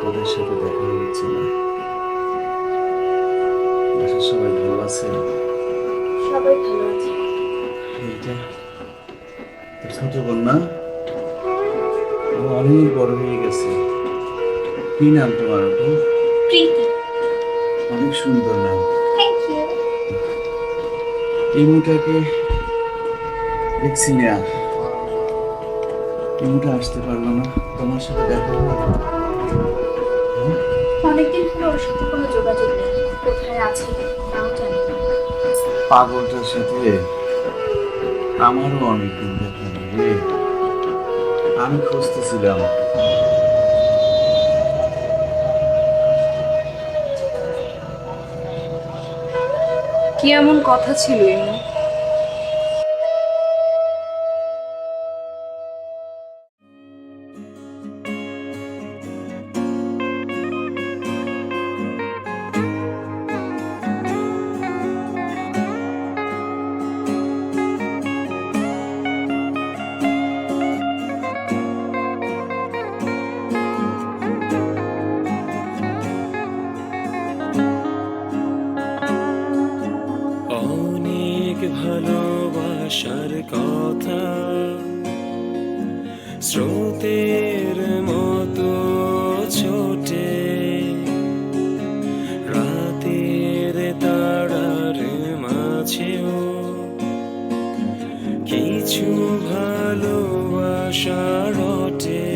তোদের সাথে দেখা হচ্ছে না। বাসার সবাই ভালো আছে? সবাই ভালো আছে। এইটা তোর ছোট বোন না? ও অনেক বড় হয়ে গেছে। কি নাম তোমার আপু? প্রীতি। অনেক সুন্দর নাম। Thank you. ইমুটাকে দেখছি না, ইমুটা আসতে পারলো না, তোমার সাথে দেখা হয়? হ্যাঁ? অনেকদিন হলো ওর সাথে কোনো যোগাযোগ নেই। কোথায় আছে তাও জানি না। পাগলটার সাথে আমারও অনেকদিন দেখা নেই রে। আমি খুঁজতেছিলাম। কি এমন কথা ছিল এমন? অনেক ভালোবাসার কথা স্রোতের মতো ছোটে, রাতের তারার মাঝেও কিছু ভালোবাসা রটে।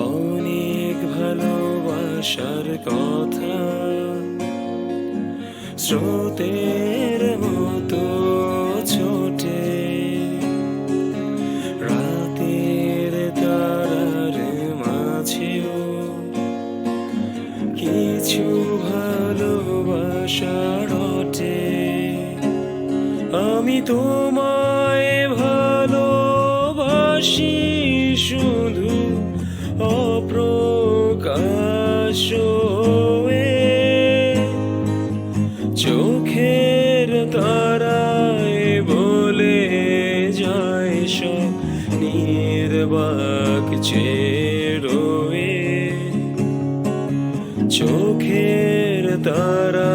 অনেক ভালোবাসার কথা স্রোতের মতো ছোটে, রাতের তারার মাঝেও কিছু ভালোবাসা রটে। আমি তোমায় ভালোবাসি শুধু অপ্রকাশ হয়ে, চোখের তারায় বলে যায় সব নির্বাক চেরোয়ে। চোখের তারা